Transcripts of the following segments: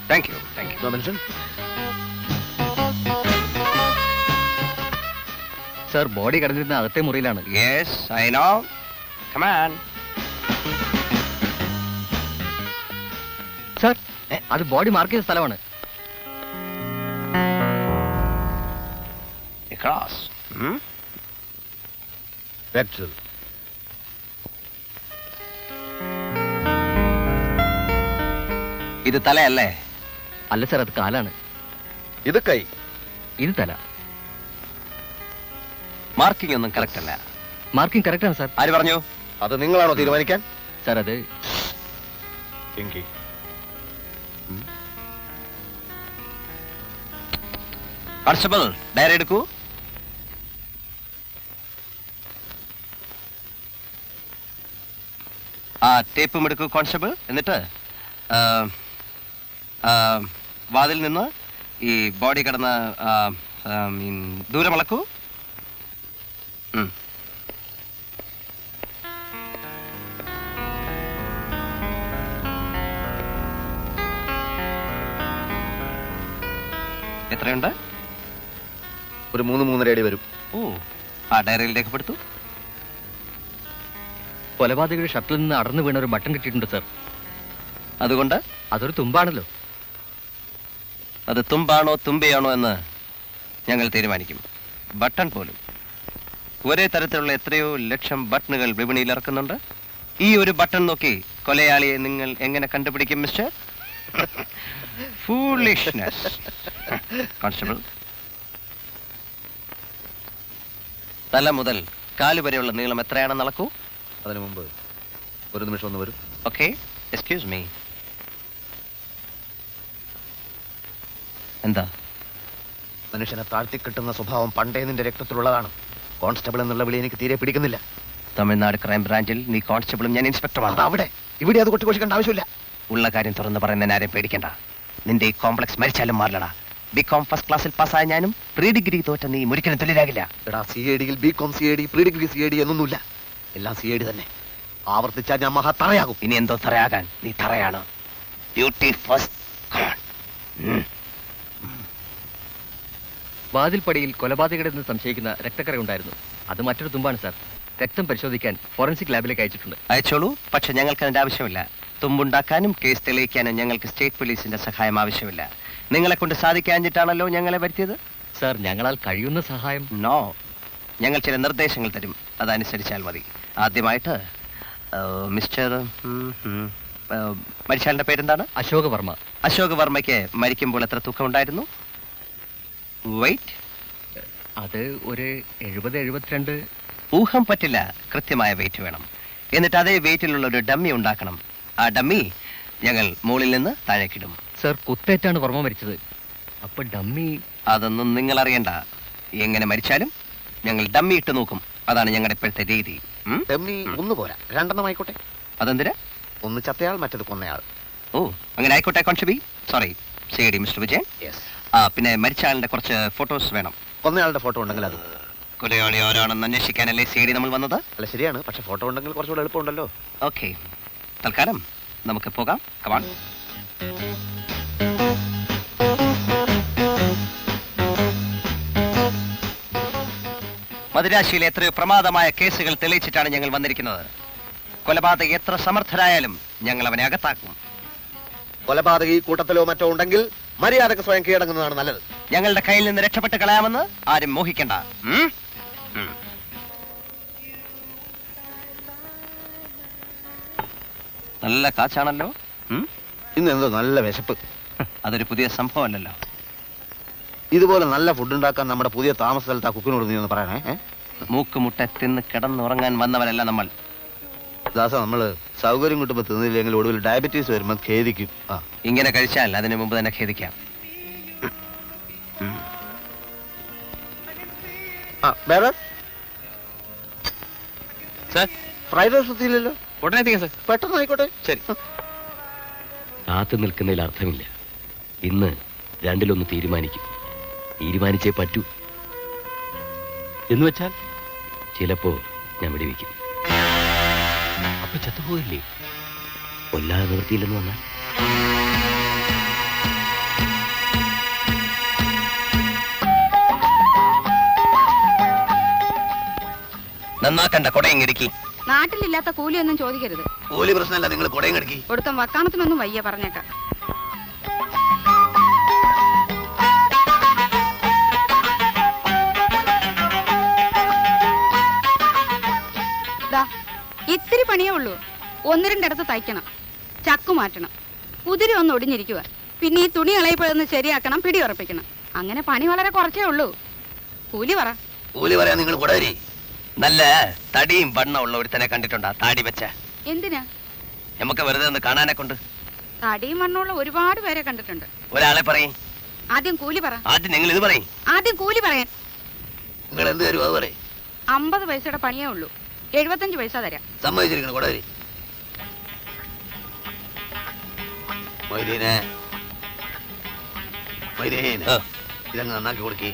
Thank you. No mention. Sir, body കിടന്നിരുന്ന അകത്തെ മുറിയിലാണ്. Yes, I know. Come on. Sir, അത് body mark ചെയ്ത സ്ഥലമാണ്. Cross. Rectal. ഇത് തലയല്ലേ? അല്ല സർ, അത് കാലാണ്. ഇത് കൈ. ഇത് തല. മാർക്കിംഗ് ഒന്നും കറക്റ്റ് അല്ല. മാർക്കിംഗ് കറക്റ്റ് ആണ് സർ. ആര് പറഞ്ഞു? അത് നിങ്ങളാണോ തീരുമാനിക്കാൻ? സർ, അത് കോൺസ്റ്റബിൾ, ഡയറി എടുക്കൂ. ആ ടേപ്പും എടുക്കൂ കോൺസ്റ്റബിൾ. എന്നിട്ട് വാതിൽ നിന്ന് ഈ ബോഡി കിടന്ന ദൂരം അളക്കൂ. എത്രയുണ്ട്? ഒരു 3-3.5 അടി വരും. ഓ, ആ ഡയറിയിൽ രേഖപ്പെടുത്തു. കൊലപാതകയുടെ ഷർട്ടിൽ നിന്ന് അടർന്നു വീണ ഒരു ബട്ടൺ കിട്ടിയിട്ടുണ്ട് സർ. അതുകൊണ്ട് അതൊരു തുമ്പാണല്ലോ. അത് തുമ്പാണോ തുമ്പയാണോ എന്ന് ഞങ്ങൾ തീരുമാനിക്കും. ബട്ടൺ പോലും. ഒരേ തരത്തിലുള്ള എത്രയോ ലക്ഷം ബട്ടണുകൾ വിപണിയിൽ ഇറക്കുന്നുണ്ട്. ഈ ഒരു ബട്ടൺ നോക്കി കൊലയാളിയെ നിങ്ങൾ എങ്ങനെ കണ്ടുപിടിക്കും മിസ്റ്റർ? ഫൂളിഷ്നെസ്. കോൺസ്റ്റബിൾ, തല മുതൽ കാല് വരെയുള്ള നീളം എത്രയാണെന്ന് അളക്കൂ. അതിനു മുമ്പ് ഒരു നിമിഷം ഒന്ന് വരും. Okay, excuse me. എന്താ? മനുഷ്യനെ താഴ്ത്തിക്കിട്ടുന്ന സ്വഭാവം പണ്ടേ നിന്റെ രക്തത്തിലുള്ളതാണ്. കോൺസ്റ്റബിൾ എന്നുള്ള വിളി എനിക്ക് തീരെ പിടിക്കുന്നില്ല. തമിഴ്നാട് ക്രൈം ബ്രാഞ്ചിൽ നീ കോൺസ്റ്റബിളും ഞാൻ ഇൻസ്പെക്ടറുമാണ്. അവിടെ ഇവിടെ അത് കൊട്ടിക്കൊഴിക്കേണ്ട ആവശ്യമില്ല. ഉള്ള കാര്യം തുറന്ന് പറയുന്നതിന് ആരെയും പേടിക്കണ്ട. നിന്റെ ഈ കോംപ്ലക്സ് മരിച്ചാലും മാറില്ലടാ. ബികോം ഫസ്റ്റ് ക്ലാസ്സിൽ പാസ്സായ ഞാനും പ്രീ ഡിഗ്രി തോറ്റ നീ ഒരിക്കലും തുല്യരാകില്ല. എടാ, CAD-യിൽ BCom CAD, pre degree CAD എന്നൊന്നുമില്ല. എല്ലാം CAD തന്നെ. ആവർത്തിച്ചാൽ ഞാൻ മഹാ തറയാകും. ഇനി എന്തോ തറയാകാൻ? നീ തറയാണ്. Duty first. വാതിൽപ്പടിയിൽ കൊലപാതകയുടെ നിന്ന് സംശയിക്കുന്ന രക്തക്കറ ഉണ്ടായിരുന്നു. അത് മറ്റൊരു തുമ്പാണ് സാർ. രക്തം പരിശോധിക്കാൻ ഫോറൻസിക് ലാബിലേക്ക് അയച്ചിട്ടുണ്ട്. അയച്ചോളൂ. പക്ഷെ ഞങ്ങൾക്ക് അതിന്റെ ആവശ്യമില്ല. തുമ്പുണ്ടാക്കാനും കേസ് തെളിയിക്കാനും ഞങ്ങൾക്ക് സ്റ്റേറ്റ് പോലീസിന്റെ സഹായം ആവശ്യമില്ല. നിങ്ങളെ കൊണ്ട് സാധിക്കാഞ്ഞിട്ടാണല്ലോ ഞങ്ങളെ വരുത്തിയത്. സാർ, ഞങ്ങളാൽ കഴിയുന്ന സഹായം. നോ, ഞങ്ങൾ ചില നിർദ്ദേശങ്ങൾ തരും, അതനുസരിച്ചാൽ മതി. ആദ്യമായിട്ട് മിസ്റ്റർ മരിച്ചാലിന്റെ പേരെന്താണ്? അശോക് വർമ്മ. അശോക് വർമ്മയ്ക്ക് മരിക്കുമ്പോൾ എത്ര തൂക്കം ഉണ്ടായിരുന്നു? വെയിറ്റ്? അത് ഒരു 70-72. ഊഹം പറ്റില്ല, കൃത്യമായ വെയിറ്റ് വേണം. എന്നിട്ട് അതേ വെയിറ്റിലുള്ള ഒരു ഡമ്മി ഉണ്ടാക്കണം. ആ ഡമ്മി ഞങ്ങൾ മുകളിൽ നിന്ന് താഴേക്കിടും. സാർ, കുത്തേറ്റാണ് വർമ്മ മരിച്ചത്. അപ്പൊ ഡമ്മി? അതൊന്നും നിങ്ങൾ അറിയണ്ട. എങ്ങനെ മരിച്ചാലും ഞങ്ങൾ ഡമ്മി ഇട്ട് നോക്കും. അതാണ് ഞങ്ങളുടെ ഇപ്പോഴത്തെ രീതി. ഡമ്മി ഒന്ന് പോരാ, 2 ആയിക്കോട്ടെ. അതെന്തിനാ? ഒന്ന് ചത്തയാൾ, മറ്റത് കൊന്നയാൾ. ഓ, അങ്ങനെ ആയിക്കോട്ടെ constable. Sorry, CAD mister Vijayan. പിന്നെ മരിച്ച ആളിന്റെ കുറച്ച് ഫോട്ടോസ് വേണം. കൊന്നയാളുടെ ഫോട്ടോ ഉണ്ടെങ്കിൽ അത്. കൊലയാളി ആരാണെന്ന് അന്വേഷിക്കാനല്ലേ CAD നമ്മൾ വന്നത്? അല്ല, ശരിയാണ്. പക്ഷെ ഫോട്ടോ ഉണ്ടെങ്കിൽ കുറച്ചുകൂടെ എളുപ്പമുണ്ടല്ലോ. ഓക്കെ, തൽക്കാലം നമുക്ക് പോകാം. കമാൺ. മദിരാശിയിലെ എത്രയോ പ്രമാദമായ കേസുകൾ തെളിയിച്ചിട്ടാണ് ഞങ്ങൾ വന്നിരിക്കുന്നത്. കൊലപാതകി എത്ര സമർത്ഥരായാലും ഞങ്ങൾ അവനെ അകത്താക്കും. കൊലപാതകി കൂട്ടത്തിലോ മറ്റോ ഉണ്ടെങ്കിൽ മര്യാദക്ക് സ്വയം കീഴടങ്ങുന്നതാണ് നല്ലത്. ഞങ്ങളുടെ കയ്യിൽ നിന്ന് രക്ഷപ്പെട്ട് കളയാമെന്ന് ആരും മോഹിക്കണ്ട. നല്ല കാച്ചാണല്ലോ. ഇന്ന് എന്തോ നല്ല വിശപ്പ്. അതൊരു പുതിയ സംഭവമല്ലല്ലോ. ഇതുപോലെ നല്ല ഫുഡ് ഉണ്ടാക്കാൻ നമ്മുടെ പുതിയ താമസ സ്ഥലത്ത് ആ കുക്കിനോട് നീ ഒന്ന് പറയണേ. മൂക്കുമുട്ട തിന്ന് കിടന്നുറങ്ങാൻ വന്നവരല്ല നമ്മൾ. ദാസ, നമ്മള് സൗകര്യം കിട്ടുമ്പോ തിന്നില്ലെങ്കിൽ ഒടുവിൽ ഡയബറ്റീസ് വരുമ്പോ ഖേദിക്കും. ഇങ്ങനെ കഴിച്ചാൽ അതിന് മുമ്പ് തന്നെ ഖേദിക്കാം. Fried rice എത്തിയില്ലല്ലോ. ഉടനെ എത്തിക്കാം സാർ. പെട്ടെന്ന് ആയിക്കോട്ടെ. ശരി. കാത്തു നിൽക്കുന്നതിൽ അർത്ഥമില്ല. ഇന്ന് രണ്ടിലൊന്ന് തീരുമാനിച്ചേ പറ്റൂ. എന്ന് വെച്ചാൽ ചിലപ്പോ ഞാൻ വെടിവെക്കും. പോയില്ലേ? കൊല്ലാതെ നിവൃത്തിയില്ലെന്ന് വന്നാൽ നന്നാക്കണ്ട കൊടയും ഇടുക്കി. നാട്ടിലില്ലാത്ത കൂലിയൊന്നും ചോദിക്കരുത്. കൂലി പ്രശ്നമല്ല, നിങ്ങൾ കുടയും കിടക്കി. ഒടുക്കം വക്കാണത്തിനൊന്നും വയ്യ പറഞ്ഞേക്കാം. ഇത്തിരി പണിയേ ഉള്ളൂ. ഒന്ന് രണ്ടിടത്ത് തയ്ക്കണം, ചക്കു മാറ്റണം, കുതിര ഒന്ന് ഒടിഞ്ഞിരിക്കുക, പിന്നെ ഈ തുണി ഇളയപ്പോഴൊന്ന് ശരിയാക്കണം, പിടി ഉറപ്പിക്കണം. അങ്ങനെ പണി വളരെ കുറച്ചേ ഉള്ളൂ. കൂലി പറ. കൂലി പറയാൻ നിങ്ങൾ കുടവരി. നല്ല തടിയും വണ്ണം ഉള്ള ഒരുത്തനെ കണ്ടിട്ടുണ്ടാ താടി വെച്ച? എന്തിനാ? നമുക്ക് വെറുതെ ഒന്ന് കാണാനെ കൊണ്ട്. തടിയും വണ്ണമുള്ള ഒരുപാട് പേരെ കണ്ടിട്ടുണ്ട്. ഒരാളെ പറയും. ആദ്യം കൂലി പറ. ആദ്യം നിങ്ങൾ ഇത് പറയും. ആദ്യം കൂലി പറയാൻ. നിങ്ങൾ എന്ത് തരും അത് പറയും. 50 പൈസയുടെ പണിയേ ഉള്ളൂ. 75 പൈസ തരാം. സമ്മതിച്ചിരിക്കണം കുടവരി. മൊയ്തീനെ, ഇതങ്ങ് നന്നാക്കി കൊടുക്കി.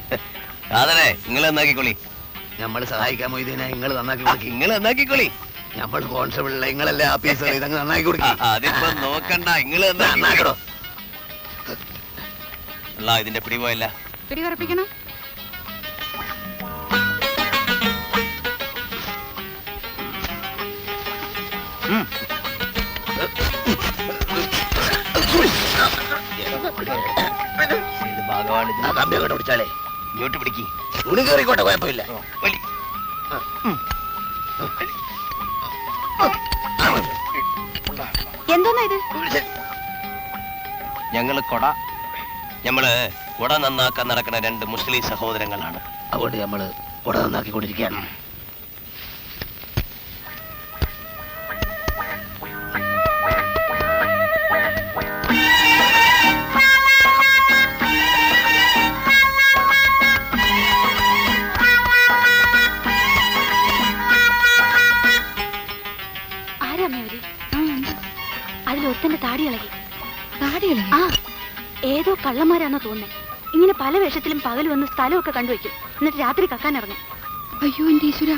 സാധനെ നിങ്ങൾ നന്നാക്കിക്കൊള്ളി. നമ്മൾ സഹായിക്കാൻ മൊയ്തീനെ, നിങ്ങൾ നന്നാക്കി കൊടുക്കി. നിങ്ങൾ നന്നാക്കിക്കൊള്ളി. നമ്മൾ കോൺസ്റ്റബിളിലെ നിങ്ങളല്ലേ ആഫീസർ, ഇതങ്ങ് നന്നാക്കി കൊടുക്കി. അതിപ്പോ നോക്കണ്ട, നിങ്ങൾ നന്നാക്കടോ. അല്ല ഇതിന്റെ പിടി പോയല്ല. പിടി ഉറപ്പിക്കണം. കമ്പി അങ്ങോട്ട് പിടിച്ചാലേ. ഇങ്ങോട്ട് പിടിക്കി. തുണി കയറിക്കോട്ടെ, കുഴപ്പമില്ല. എന്തോന്നാ ഇത്? ഞങ്ങള് കൊട നന്നാക്കാൻ നടക്കുന്ന 2 മുസ്ലിം സഹോദരങ്ങളാണ്. അതുകൊണ്ട് നമ്മള് കുട നന്നാക്കിക്കൊണ്ടിരിക്കുകയാണ്. അതിലൊരുത്തന്റെ താടി ഇളകി. ആ, ഏതോ കള്ളന്മാരാണോ തോന്നുന്നത്. ഇങ്ങനെ പല വേഷത്തിലും പകൽ വന്ന് സ്ഥലമൊക്കെ കണ്ടുവയ്ക്കും, എന്നിട്ട് രാത്രി കക്കാൻ ഇറങ്ങും. അയ്യോ എന്റെ ഈശ്വര!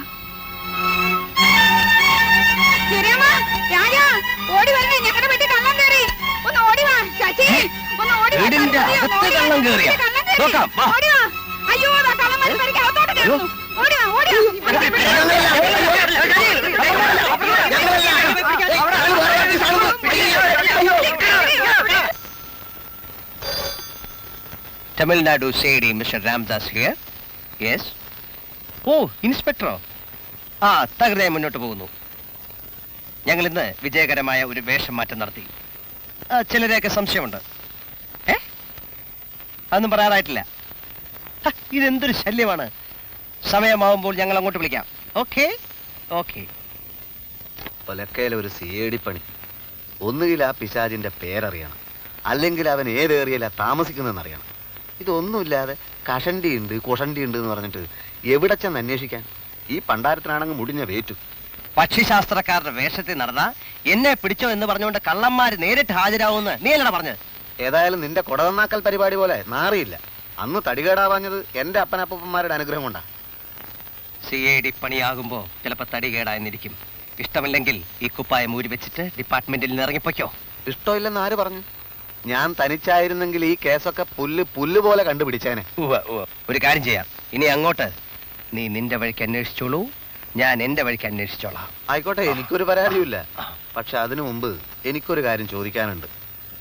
തമിഴ്നാടു സേഡി മിസ്റ്റർ രാംദാസ് ഹിയർ. യെസ്. ഓ, ഇൻസ്പെക്ടറോ? ആ, തകൃതയായി മുന്നോട്ട് പോകുന്നു. ഞങ്ങൾ ഇന്ന് വിജയകരമായ ഒരു വേഷം മാറ്റം നടത്തി. ചിലരെയൊക്കെ സംശയമുണ്ട്. അതൊന്നും പറയാറായിട്ടില്ല. ഇതെന്തൊരു ശല്യമാണ്. സമയമാവുമ്പോൾ ഞങ്ങൾ അങ്ങോട്ട് വിളിക്കാം. Okay okay. ഒലക്കയിലെ ഒരു സിഐഡി പണി. ഒന്നുകിൽ ആ പിശാചിന്റെ പേരറിയണം, അല്ലെങ്കിൽ അവൻ ഏത് ഏറിയല്ല താമസിക്കുന്നതെന്ന് അറിയണം. ഇതൊന്നുമില്ലാതെ കഷണ്ടി ഉണ്ട് കുഷണ്ടി ഉണ്ട് എന്ന് പറഞ്ഞിട്ട് എവിടെ ചെന്ന് അന്വേഷിക്കാൻ? ഈ പണ്ടാരത്തിനാണെങ്കിൽ മുടിഞ്ഞ വേറ്റു. പക്ഷിശാസ്ത്രക്കാരുടെ വേഷത്തിൽ നടന്ന എന്നെ പിടിച്ചോ എന്ന് പറഞ്ഞുകൊണ്ട് കള്ളന്മാര് നേരിട്ട് ഹാജരാവുമെന്ന് നീ അല്ലടാ പറഞ്ഞത്? ഏതായാലും നിന്റെ കുടതന്നാക്കൽ പരിപാടി പോലെ നാറിയില്ല. അന്ന് തടികേടാവാഞ്ഞത് എന്റെ അപ്പനപ്പന്മാരുടെ അനുഗ്രഹം കൊണ്ടാ. CID പണിയാകുമ്പോ ചിലപ്പോ തടി കേടായെന്നിരിക്കും. ഇഷ്ടമില്ലെങ്കിൽ ഈ കുപ്പായം ഊരി വെച്ചിട്ട് ഡിപ്പാർട്ട്മെന്റിൽ നിന്ന് ഇറങ്ങിപ്പോയ്ക്കോ. ഇഷ്ടമില്ലെന്ന് ആര് പറഞ്ഞു? ഞാൻ തനിച്ചായിരുന്നെങ്കിൽ ഈ കേസൊക്കെ പുല്ല് പോലെ കണ്ടുപിടിച്ചേനെ. ഒരു കാര്യം ചെയ്യാം, ഇനി അങ്ങോട്ട് നീ നിന്റെ വഴിക്ക് അന്വേഷിച്ചോളൂ, ഞാൻ എന്റെ വഴിക്ക് അന്വേഷിച്ചോളാം. ആയിക്കോട്ടെ, എനിക്കൊരു പരാതിയുമില്ല. പക്ഷെ അതിനു മുമ്പ് എനിക്കൊരു കാര്യം ചോദിക്കാനുണ്ട്.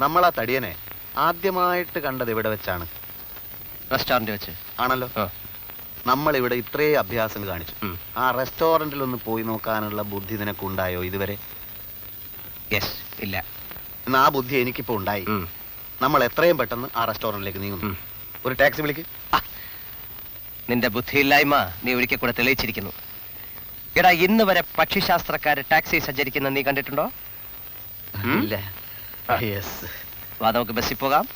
നമ്മൾ ആ തടിയനെ ആദ്യമായിട്ട് കണ്ടത് എവിടെ വെച്ചാണ്? റെസ്റ്റോറന്റ് വെച്ച് ആണല്ലോ. നമ്മൾ ഇവിടെ ഇത്രയും അഭ്യാസം കാണിച്ചു. ആ റെസ്റ്റോറന്റിൽ ഒന്ന് പോയി നോക്കാനുള്ള ബുദ്ധി നിനക്കുണ്ടായോ ഇതുവരെ? യെസ്. ഇല്ല. എന്നാ ആ ബുദ്ധി എനിക്കിപ്പോ ഉണ്ടായി. നമ്മൾ എത്രയും പെട്ടെന്ന് ആ റെസ്റ്റോറന്റിലേക്ക് നീങ്ങുന്നു. ഒരു ടാക്സി വിളിക്ക്. നിന്റെ ബുദ്ധിയില്ലായ്മ നീ ഒരിക്കൽ കൂടെ തെളിയിച്ചിരിക്കുന്നു. എടാ, ഇന്ന് വരെ പക്ഷിശാസ്ത്രക്കാര് ടാക്സി സഞ്ചരിക്കുന്ന നീ കണ്ടിട്ടുണ്ടോ? ഇല്ല. യെസ്. വാ, നമുക്ക് ബസ്സിൽ പോകാം.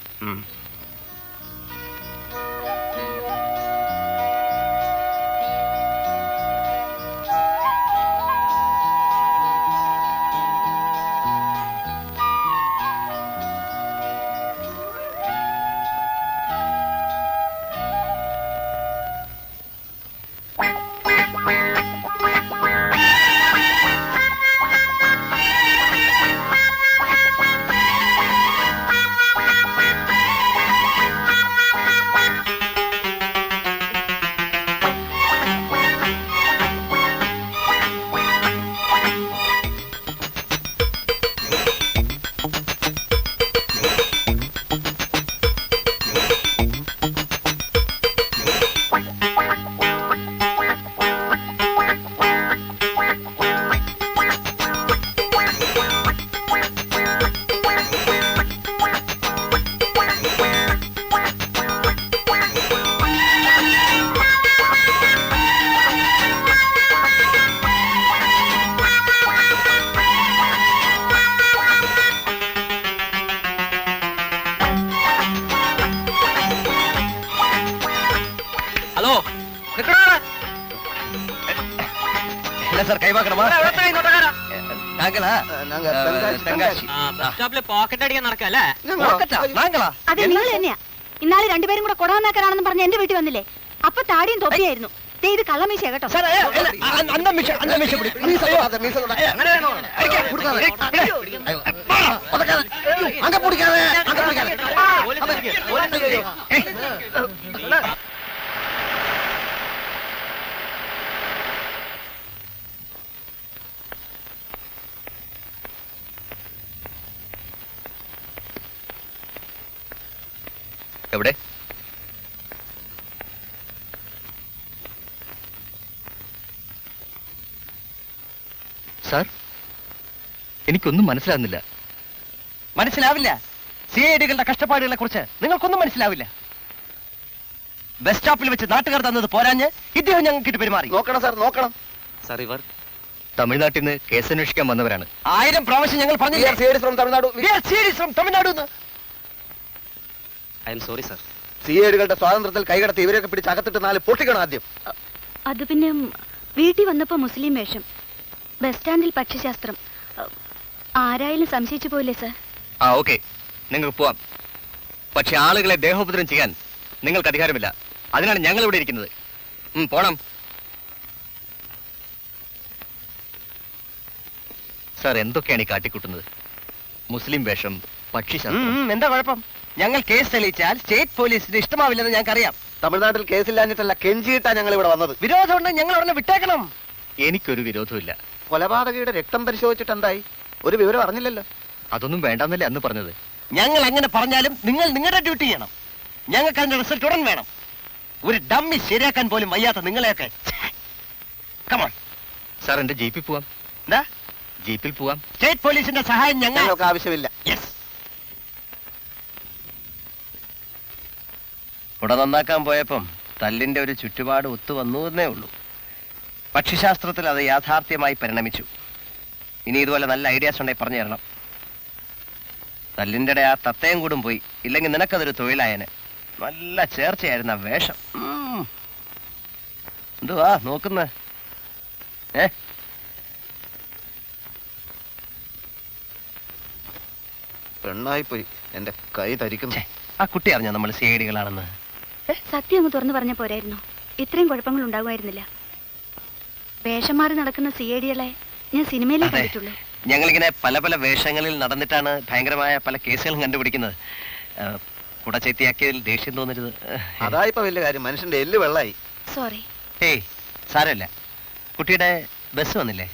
என்ன சார் கை பார்க்கணுமா? நாங்களா? நாங்க തെങ്കാശി. ബസ് സ്റ്റോപ്പില് പോക്കറ്റ് അടിക്കാൻ നടക്കല്ലേ? പോക്കറ്റാ? നാങ്ങളാ? അതെ നിങ്ങൾ തന്നെയാ. ഇന്നാളെ രണ്ടുപേരും കൂടെ കൊടവന്നാക്കാരാണെന്ന് പറഞ്ഞ് എന്റെ വീട്ടിൽ വന്നില്ലേ? അപ്പൊ താടിയും തൊപ്പിയായിരുന്നു. ദേ ഇത് കള്ളമീശ കേട്ടോ. சார், அந்த மிஷன் பிடி. മീശ തൊടാതെ, മീശ തൊടാതെ. അങ്ങ പിടിക്കാതെ, അങ്ങ പിടിക്കാതെ. എവിടെ? സാർ, എനിക്കൊന്നും മനസ്സിലാകുന്നില്ല. മനസ്സിലാവില്ല. സിഐഡികളുടെ കഷ്ടപ്പാടുകളെ കുറിച്ച് നിങ്ങൾക്കൊന്നും മനസ്സിലാവില്ല. ബസ് സ്റ്റോപ്പിൽ വെച്ച് നാട്ടുകാർ തന്നത് പോരാഞ്ഞ് ഇദ്ദേഹം ഞങ്ങൾക്ക് പെരുമാറി. നോക്കണം സാർ, നോക്കണം. സാർ ഇവർ തമിഴ്നാട്ടിൽ നിന്ന് കേസ് അന്വേഷിക്കാൻ വന്നവരാണ്. 1000 പ്രാവശ്യം ഞങ്ങൾ പറഞ്ഞില്ലേ? Tamil Nadu We are serious from Tamil Nadu എന്ന്. I'm sorry sir. സിഐഡികളുടെ സ്വാതന്ത്ര്യത്തിൽ കൈകടത്തി ഇവരെയൊക്കെ പിടിച്ച് അകത്തിട്ട് 4 പൊട്ടിക്കണം ആദ്യം. അത് പിന്നെ വീട്ടിൽ വന്നപ്പോ മുസ്ലിം വേഷം, ബസ് സ്റ്റാൻഡിൽ പക്ഷിശാസ്ത്രം. ആരായാലും സംശയിച്ചു പോയില്ലേ സാർ? ആ ഓക്കെ, നിങ്ങൾക്ക് പോവാം. പക്ഷെ ആളുകളെ ദേഹോപദ്രവം ചെയ്യാൻ നിങ്ങൾക്ക് അധികാരമില്ല. അതിനാണ് ഞങ്ങൾ ഇവിടെ ഇരിക്കുന്നത്. പോണം. സാർ, എന്തൊക്കെയാണ് ഈ കാട്ടിക്കൂട്ടുന്നത്? മുസ്ലിം വേഷം, പക്ഷിശാസ്ത്രം. എന്താ കുഴപ്പം? ഞങ്ങൾ കേസ് തെളിയിച്ചാൽ സ്റ്റേറ്റ് പോലീസിന് ഇഷ്ടമാവില്ലെന്ന് ഞങ്ങൾക്കറിയാം. തമിഴ്നാട്ടിൽ കേസില്ലാഞ്ഞിട്ടല്ല, കെഞ്ചിയിട്ടാ ഞങ്ങൾ ഇവിടെ വന്നത്. വിരോധമുണ്ട്, ഞങ്ങൾ ഉടനെ വിട്ടേക്കണം. എനിക്കൊരു വിരോധമില്ല. കൊലപാതകയുടെ രക്തം പരിശോധിച്ചിട്ട് എന്തായി? ഒരു വിവരം അറിഞ്ഞില്ലല്ലോ. അതൊന്നും വേണ്ടെന്നല്ലേ അന്ന് പറഞ്ഞത്? ഞങ്ങൾ അങ്ങനെ പറഞ്ഞാലും നിങ്ങൾ നിങ്ങളുടെ ഡ്യൂട്ടി ചെയ്യണം. ഞങ്ങൾക്ക് അതിന്റെ റിസൾട്ട് ഉടൻ വേണം. ഒരു ഡമ്മി ശരിയാക്കാൻ പോലും വയ്യാത്ത നിങ്ങളെയൊക്കെ. കമോൺ. സാർ, എന്റെ ജീപ്പിൽ പോവാം. എന്താ? ജീപ്പിൽ പോവാം. സ്റ്റേറ്റ് പോലീസിന്റെ സഹായം ഞങ്ങൾക്ക് ആവശ്യമില്ല. യെസ്. കുട നന്നാക്കാൻ പോയപ്പം തല്ലിന്റെ ഒരു ചുറ്റുപാട് ഒത്തു വന്നു എന്നേ ഉള്ളൂ. പക്ഷിശാസ്ത്രത്തിൽ അത് യാഥാർത്ഥ്യമായി പരിണമിച്ചു. ഇനി ഇതുപോലെ നല്ല ഐഡിയാസ് ഉണ്ടെങ്കിൽ പറഞ്ഞു തരണം. തല്ലിൻ്റെ ആ തത്തയും കൂടും പോയി. ഇല്ലെങ്കിൽ നിനക്കതൊരു തൊഴിലായനെ. നല്ല ചേർച്ചയായിരുന്ന വേഷം. എന്തുവാ നോക്കുന്ന? പെണ്ണായിപ്പോയി, എന്റെ കൈ തരിക്കുന്നു. ആ കുട്ടി അറിഞ്ഞോ നമ്മൾ സിഐഡികളാണെന്ന്? സത്യം ഒന്ന് തുറന്നു പറഞ്ഞ പോരായിരുന്നു, ഇത്രയും കുഴപ്പങ്ങൾ ഉണ്ടാകുമായിരുന്നില്ല. വേഷം മാറി നടക്കുന്ന സിഐഡികളെ ഞാൻ സിനിമയിലേ കണ്ടിട്ടുള്ളൂ. ഞങ്ങളിങ്ങനെ പല പല വേഷങ്ങളിൽ നടന്നിട്ടാണ് ഭയങ്കരമായ പല കേസുകളും കണ്ടുപിടിക്കുന്നത്. കുട ചെത്തിയാക്കിയതിൽ ദേഷ്യം തോന്നരുത്. അതായിപ്പോ വലിയ കാര്യം, മനുഷ്യന്റെ എല്ല് വെള്ളായി. സോറി. ഏയ് സാരമില്ല. കുട്ടിയുടെ ബസ് വന്നില്ലേ?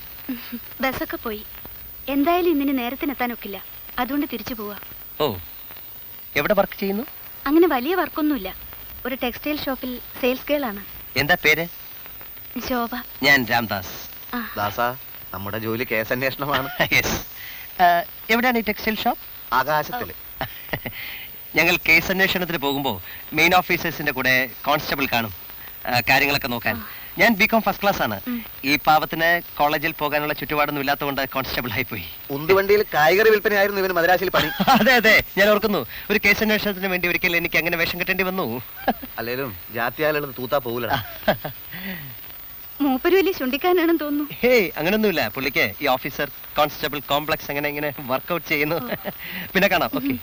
ബസ്സൊക്കെ പോയി. എന്തായാലും ഇന്നിന് നേരത്തിനെത്താനൊക്കില്ല, അതുകൊണ്ട് തിരിച്ചു പോവാ. ഓ, എവിടെ വർക്ക് ചെയ്യുന്നു? അങ്ങനെ വലിയ വർക്കൊന്നുമില്ല. ഒരു ടെക്സ്റ്റൈൽ ഷോപ്പിൽ സെയിൽസ് ഗേൾ ആണ്. എന്താ പേര്? ശോഭ. ഞാൻ രാംദാസ്. ദാസാ, നമ്മുടെ ജോലി കേസന്വേഷണമാണ്. യെസ്. എവിടെയാണ് ഈ ടെക്സ്റ്റൈൽ ഷോപ്പ്? ആകാശത്തില്. ഞങ്ങൾ കേസ് അന്വേഷണത്തിന് പോകുമ്പോൾ മെയിൻ ഓഫീസേഴ്സിന്റെ കൂടെ കോൺസ്റ്റബിൾ കാണും, കാര്യങ്ങളൊക്കെ നോക്കാൻ. ഞാൻ ബികോം ഫസ്റ്റ് ക്ലാസ് ആണ്. ഈ പാവത്തിന് കോളേജിൽ പോകാനുള്ള ചുറ്റുപാടൊന്നും ഇല്ലാത്തതുകൊണ്ട് കോൺസ്റ്റബിൾ ആയി പോയി. ഉന്തുവണ്ടിയിൽ കായികറി വിൽപ്പനയായിരുന്നു ഇവന് മദ്രാസിൽ പണി. അതെ അതെ, ഞാൻ ഓർക്കുന്നു. ഒരു കേസ് അന്വേഷണത്തിന് വേണ്ടി ഒരിക്കൽ എനിക്ക് അങ്ങനെ വേഷം കെട്ടേണ്ടി വന്നു. അല്ലേലും ജാത്യാലുള്ളത് തൂത്താ പോകൂല. മൂപ്പര് വലിയ ചുണ്ടിക്കാനാണെന്ന് തോന്നുന്നു. ഹേയ്, അങ്ങനൊന്നുമില്ല. പുള്ളിക്ക് ഈ ഓഫീസർ കോൺസ്റ്റബിൾ കോംപ്ലക്സ് അങ്ങനെ ഇങ്ങനെ വർക്ക്ഔട്ട് ചെയ്യുന്നു. പിന്നെ കാണാം. ഓക്കെ.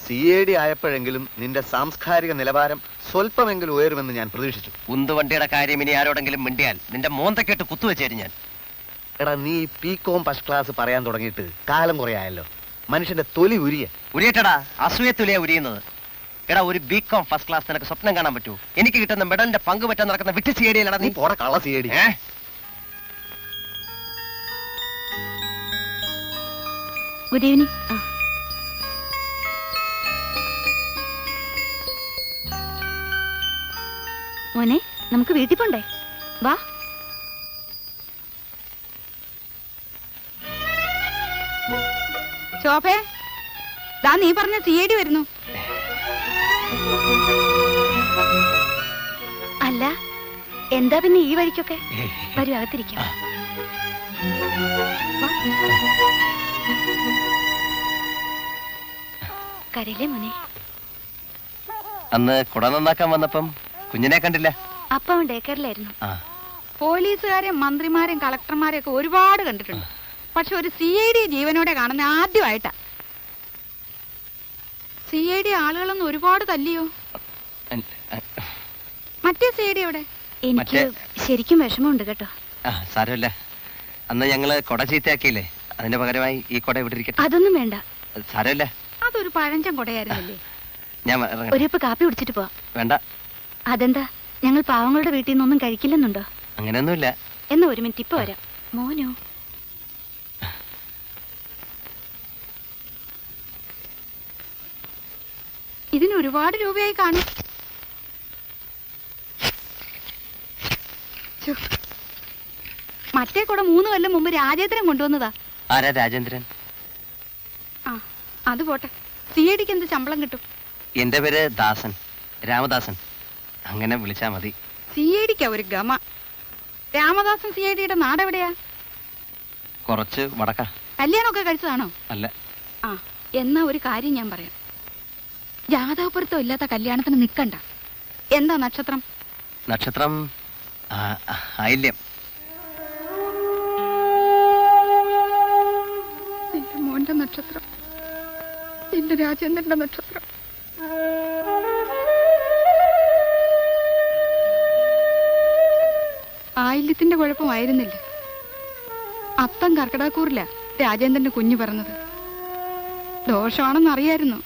CID ആയപ്പോഴെങ്കിലും നിന്റെ സാംസ്കാരിക നിലവാരം സ്വല്പമെങ്കിലും ഉയരുമെന്ന് ഞാൻ പ്രതീക്ഷിച്ചു. ഉന്തുവണ്ടിയുടെ കാര്യം ഇനി ആരോടെങ്കിലും മിണ്ടിയാൽ നിന്റെ മോന്തക്കെട്ട് കുത്തുവെച്ചേരും ഞാൻ. എടാ, നീ PCOM ഫസ്റ്റ് ക്ലാസ് പറയാൻ തുടങ്ങിയിട്ട് കാലം കുറെ ആയല്ലോ. മനുഷ്യന്റെ തൊലി ഉരിയട്ടടാ, അസൂയത്തുലിയാ ഉരിയുന്നത്. എടാ, ഒരു ബികോം ഫസ്റ്റ് ക്ലാസ് നിനക്ക് സ്വപ്നം കാണാൻ പറ്റൂ? എനിക്ക് കിട്ടുന്ന മെഡലിന്റെ പങ്ക് പറ്റാൻ നടക്കുന്ന വിറ്റ് സിഐഡിയിലടാ നീ പോട കള്ള CID. Good evening. മോനെ, നമുക്ക് വീട്ടിൽ പോണ്ടേ? വാ. ശോഭേ, ദാ നീ പറഞ്ഞ CID വരുന്നു. അല്ല, എന്താ പിന്നെ ഈ വഴിക്കൊക്കെ? വരൂ, അകത്തിരിക്കാം. കരയില്ലേ മോനെ? അന്ന് കുട നന്നാക്കാൻ വന്നപ്പം കുഞ്ഞിനെ കണ്ടില്ല. അപ്പ അവൻ ഡേക്കറിലായിരുന്നു. പോലീസുകാരെയും മന്ത്രിമാരെയും കളക്ടർമാരെയും ഒക്കെ ഒരുപാട് കണ്ടിട്ടുണ്ട്. പക്ഷെ ഒരു CID ജീവനോടെ കാണുന്ന ആദ്യമായിട്ടാ. CID ആളുകളൊന്നും ഒരുപാട് തല്ലിയോ? മറ്റേ CID എവിടെ? എനിക്ക് ശരിക്കും വിഷമമുണ്ട് കേട്ടോ. സാരമില്ല, അന്ന് ഞങ്ങള് കൊട ചീത്തയാക്കിയില്ലേ, അതിന്റെ പകരമായി ഈ കൊട ഇവിടെ ഇരിക്കട്ടെ. അതൊന്നും വേണ്ട. സാരമില്ല, അതൊരു പഴഞ്ചൻ കൊടയായിരുന്നില്ലേ? ഞാൻ ഒരു കപ്പ് കാപ്പി കുടിച്ചിട്ട് പോവാം. വേണ്ട. അതെന്താ, ഞങ്ങൾ പാവങ്ങളുടെ വീട്ടിൽ നിന്നൊന്നും കഴിക്കില്ലെന്നുണ്ടോ? അങ്ങനെയൊന്നുമില്ല. എന്നാ ഒരു മിനിറ്റ്, ഇപ്പൊ വരാം. മോനോ? ഇതിന് ഒരുപാട് രൂപയായി കാണും. മറ്റേ കൂടെ 3 കൊല്ലം മുമ്പ് രാജേന്ദ്രൻ കൊണ്ടുവന്നതാ. ആരാ രാജേന്ദ്രൻ? ആ, അത് പോട്ടെ. CIDക്ക് എന്ത് ശമ്പളം കിട്ടും? എന്റെ പേര് ദാസൻ, രാമദാസൻ. അങ്ങനെ വിളിച്ചാ മതി. CIDക്കാ ഒരു ഗമ. രാമദാസൻ CIDയുടെ നാടെവിടെയാ? കുറച്ച് വടക്ക. കല്യാണമൊക്കെ കഴിച്ചതാണോ? അല്ല. ആ, എന്നാ ഒരു കാര്യം ഞാൻ പറയാം. ജാതകപ്പുറത്തോ ഇല്ലാത്ത കല്യാണത്തിന് നിൽക്കണ്ട. എന്താ നക്ഷത്രം? നക്ഷത്രം ആയില്യം. എന്റെ മോന്റെ നക്ഷത്രം, എന്റെ രാജേന്ദ്രന്റെ നക്ഷത്രം. ആയില്യത്തിന്റെ കുഴപ്പമായിരുന്നില്ല. അത്തം കർക്കിടകൂറില്ല രാജേന്ദ്രന്റെ കുഞ്ഞ് പറഞ്ഞത്. ദോഷമാണെന്ന് അറിയായിരുന്നു.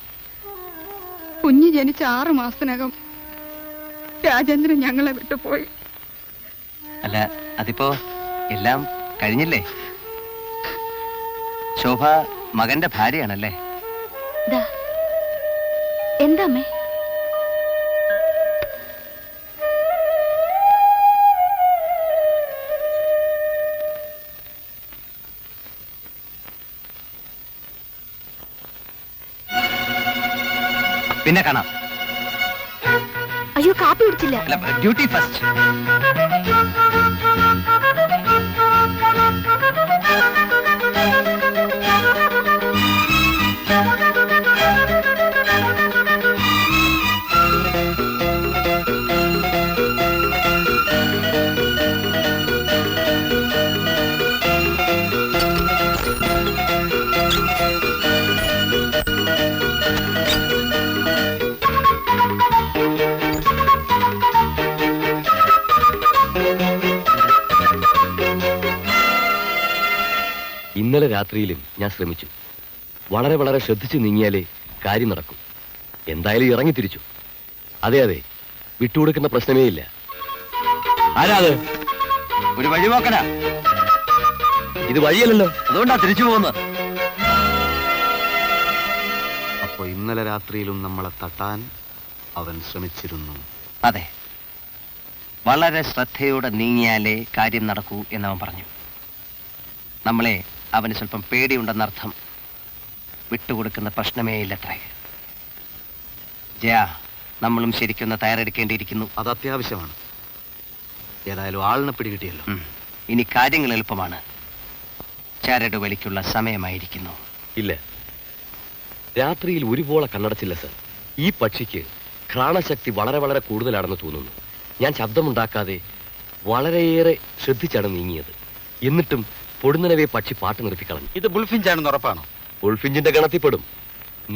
കുഞ്ഞ് ജനിച്ച 6 മാസത്തിനകം രാജേന്ദ്രൻ ഞങ്ങളെ വിട്ടുപോയി. അല്ല, അതിപ്പോ എല്ലാം കഴിഞ്ഞില്ലേ? ശോഭ മകന്റെ ഭാര്യയാണല്ലേ? എന്താ അമ്മേ? പിന്നെ കാണാം. അയ്യോ, കാപ്പി കുടിച്ചില്ല. അല്ല, ഡ്യൂട്ടി ഫസ്റ്റ്. ഇന്നലെ രാത്രിയിലും ഞാൻ ശ്രമിച്ചു. വളരെ വളരെ ശ്രദ്ധിച്ചു നീങ്ങിയാലേ കാര്യം നടക്കും. എന്തായാലും ഇറങ്ങി തിരിച്ചു. അതെ അതെ, വിട്ടുകൊടുക്കുന്ന പ്രശ്നമേ ഇല്ല. ആരാ അത്? ഒരു വഴി നോക്കണ. ഇത് വഴിയല്ലല്ലോ, അതുകൊണ്ടാ തിരിച്ചു പോകുന്നത്. അപ്പൊ ഇന്നലെ രാത്രിയിലും നമ്മളെ തട്ടാൻ അവൻ ശ്രമിച്ചിരുന്നു. അതെ, വളരെ ശ്രദ്ധയോടെ നീങ്ങിയാലേ കാര്യം നടക്കൂ എന്നവൻ പറഞ്ഞു. നമ്മളെ അവന് സ്വല്പം പേടിയുണ്ടെന്നർത്ഥം. വിട്ടുകൊടുക്കുന്ന പ്രശ്നമേ ഇല്ലത്രേ. ജയ, നമ്മളും ശരിക്കൊന്ന് തയ്യാറെടുക്കേണ്ടിയിരിക്കുന്നു. അത് അത്യാവശ്യമാണ്. ഏതായാലും ആളിനെ പിടികിട്ടിയല്ലോ. ഇനി കാര്യങ്ങൾ എളുപ്പമാണ്. ചരട് വലിക്കുള്ള സമയമായിരിക്കുന്നു. ഇല്ല, രാത്രിയിൽ ഒരുപോലെ കണ്ണടച്ചില്ല സർ. ഈ പക്ഷിക്ക് ഘ്രാണശക്തി വളരെ വളരെ കൂടുതലാണെന്ന് തോന്നുന്നു. ഞാൻ ശബ്ദമുണ്ടാക്കാതെ വളരെയേറെ ശ്രദ്ധിച്ചാണ് നീങ്ങിയത്. എന്നിട്ടും പൊടുന്നനവേ പക്ഷി പാട്ട് നിർത്തിക്കളഞ്ഞു. ഇത് ബുൾഫിഞ്ചാണെന്ന് ഉറപ്പാണോ? ബുൾഫിഞ്ചിന്റെ ഗണത്തിൽപ്പെടും.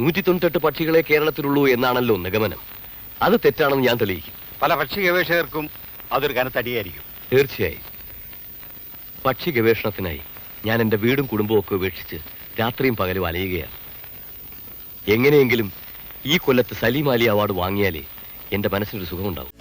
198 പക്ഷികളെ കേരളത്തിലുള്ളൂ എന്നാണല്ലോ നിഗമനം. അത് തെറ്റാണെന്ന് ഞാൻ തെളിയിക്കും. പല പക്ഷി ഗവേഷകർക്കും അതൊരു കനത്തടിയായിരിക്കും. തീർച്ചയായും. പക്ഷി ഗവേഷണത്തിനായി ഞാൻ എൻ്റെ വീടും കുടുംബവും ഒക്കെ ഉപേക്ഷിച്ച് രാത്രിയും പകലും അലയുകയാണ്. എങ്ങനെയെങ്കിലും ഈ കൊല്ലത്ത് സലീം അലി അവാർഡ് വാങ്ങിയാലേ എൻ്റെ മനസ്സിനൊരു സുഖമുണ്ടാവും.